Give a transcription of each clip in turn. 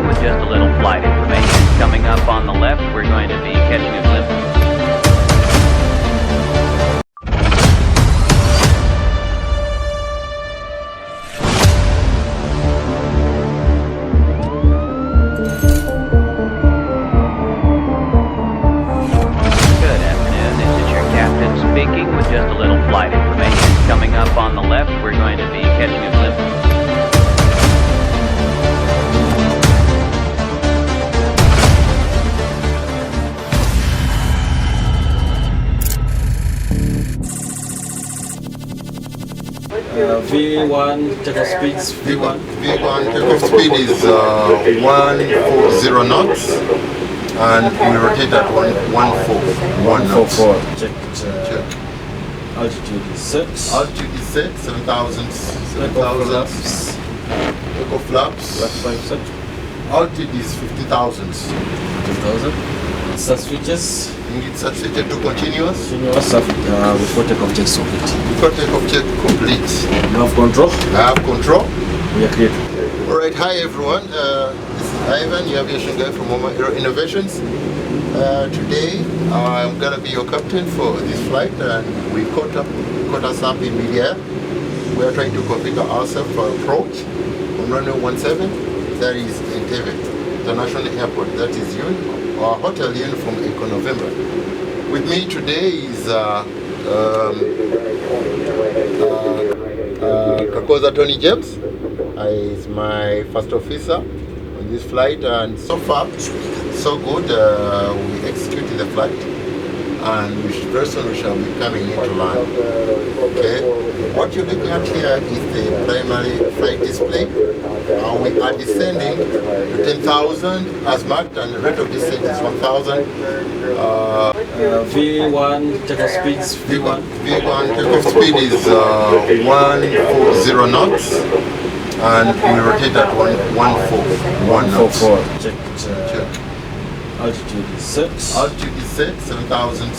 with just a little flight information. Coming up on the left, we're going to be catching a glimpse. Good afternoon, this is your captain speaking with just a little flight information. Coming up on the left, we're going to be catching a glimpse. V1 takeoff speed is V1 takeoff speed is 140 knots, and we rotate at 141 knots. Check. Altitude is set. Altitude is set, 7,000. Takeoff flaps. Flat 5 set. Altitude is 50,000. 50,000. Start switches. It's switched to continuous. Continuous before takeoff check socket. Before takeoff check complete. You have control. I have control. We are clear. Alright, hi everyone. This is Ivan, your aviation guy from Moma Aero Innovations. Today I'm gonna be your captain for this flight, and we caught us up in midair. We are trying to configure ourselves for approach on runway 17. That is Entebbe International Airport. That is our hotel uniform Eco November. With me today is Kakoza Tony James. Is my first officer on this flight, and so far so good. We executed the flight, and very soon we shall be coming into land. Okay, what you're looking at here is the primary flight display. We are descending to 10,000 as marked, and the rate of descent is 1,000. V1 takeoff speed is V1 takeoff speed is 140 knots, and we rotate at 141 knots. Check. Altitude is set. Altitude is set, 7,000.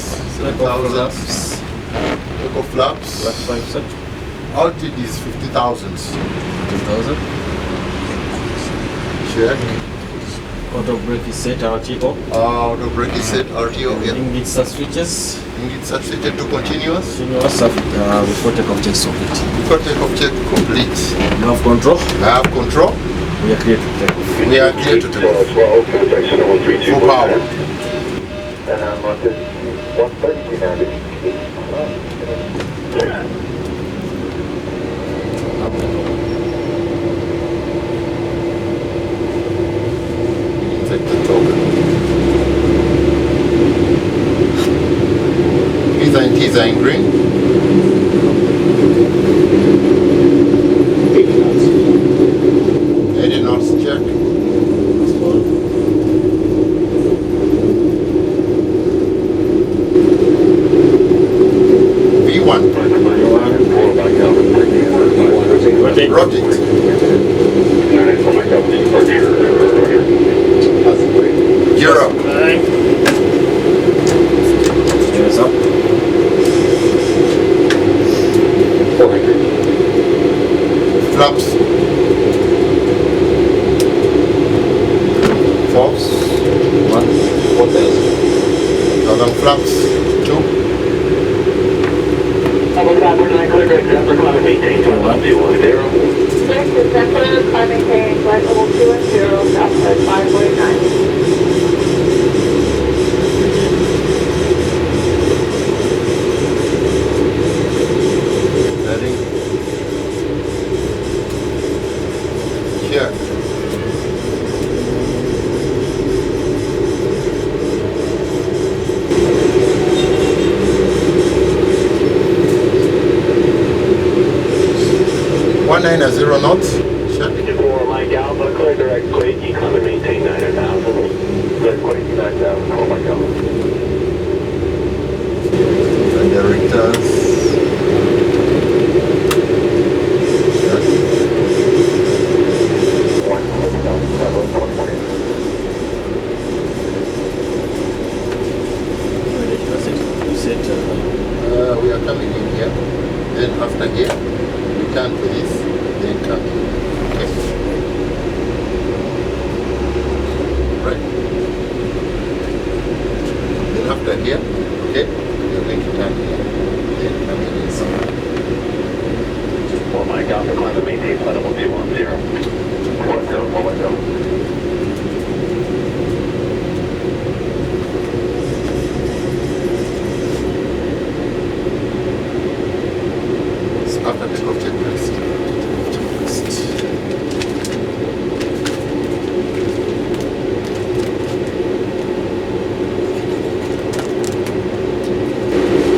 Takeoff flaps. Flat 5 set. Altitude is 50,000. 50,000. Check. Auto brake is set. RTO. Auto brake is set. RTO. Yeah. Engine start switches. Engine switched to continuous. Continuous before takeoff check socket. Before takeoff check complete. You have control. I have control. We are clear to take off. We are clear to take off. Full power. Inside the token. These are in green. 80 knots check. V1. Rotate. Gear up. Gears up. 400. Flaps. Flaps. 1,000. Flaps. 2. Climbing flight level 2 and 0, Southwest 549. Ready? Check. One 9 knots. Check. 54 Mike Alpha, clear direct quake, economy maintain 9,000. Clear quake 9,000, oh my God. And the returns. Check. We are coming in here. Then after here, we turn to this, then come. Okay. level 210. 10. After takeoff checklist.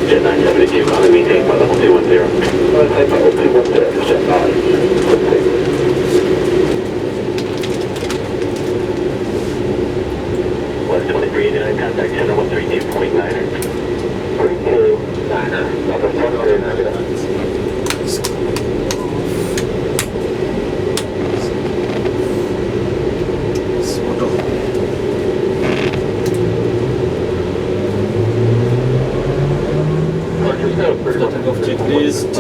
Jet 972, calling maintain by level 210. Maintain by level 210, Jet 9. 12389, contact center 132.9er. 32.9er. Number 139. Starting off checklist,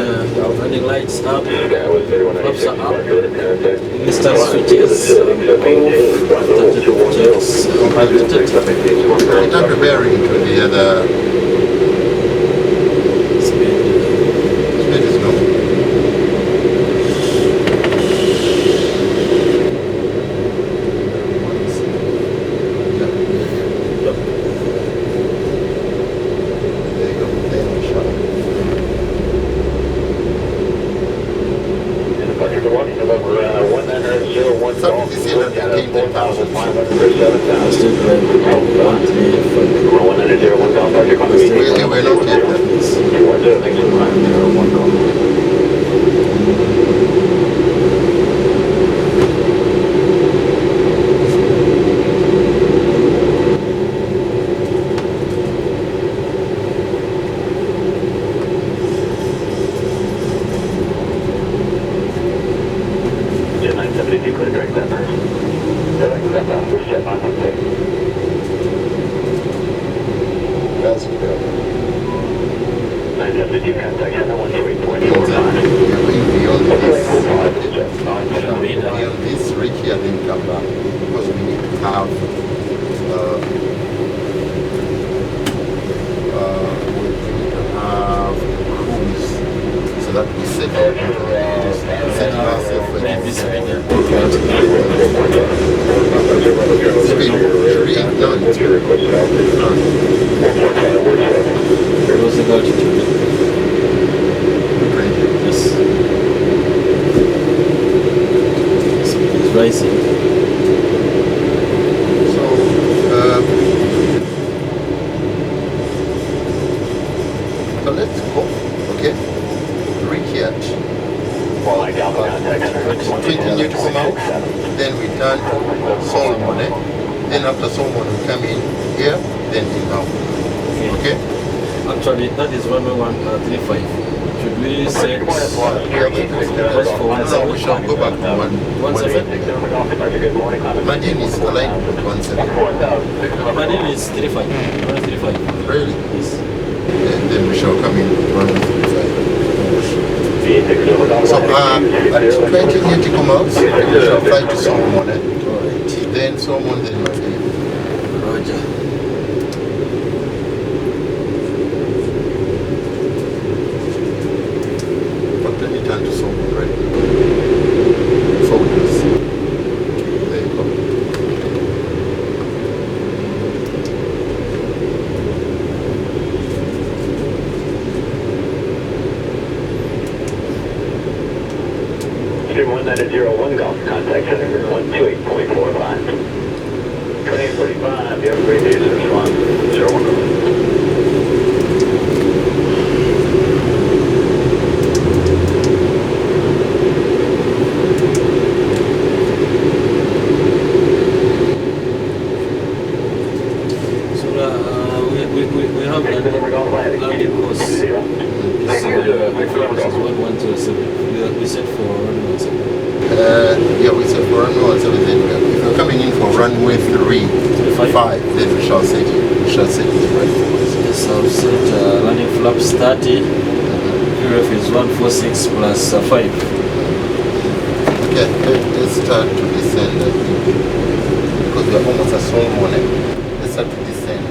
running lights up, flaps are up, Mr. switches off, started checks completed. Return to bearing to the other Speed is no. There you go. Then we shut up. November 1901. Something is here that they came 10,000. still driving 135. 101 golf, Roger, calling We're maintain. not yet done. 210, thanks for calling 01 golf. Jet 972, clear direct that first. Direct that first, Jet 972. That's good. 972, contact center 128.45. Beyond Jet 972. beyond this, Ricky and then come back. Because we need to have cruise so that we set ourselves with Maybe speed up. speed. No, it's Losing altitude. Yes. Speed is rising. so let's go. Okay. Ricky at Well, I got the contact center. continue to come out. Then we turn to Solomon. Then after Solomon we come in here. Then inbound. Okay. Actually, that is 11135. Should we set We are going to press for no, we shall go back to 17? Margin is aligned with 17. Marine is 35. 135. Really? Yes. Then we shall come in with 135. So at 20 nautical miles, we shall fly to Solomon. Alright. Then Solomon, then Margin. Roger. But let me turn to Solomon right now. Focus. There you go. Stream 1901 golf, contact center 128.45. 2845, you have a great day, sir. Swan, 01 golf. So we have landing course. So is 1107. We set for 117. Yeah, we said for runway 17. If you're coming in for runway 5, then we shall set it. We shall set it right. Yes, I've set landing flaps 30. QRF is 146 plus 5. Okay, let's start to descend. I think. Because we are almost at Solomon. Let's start to descend.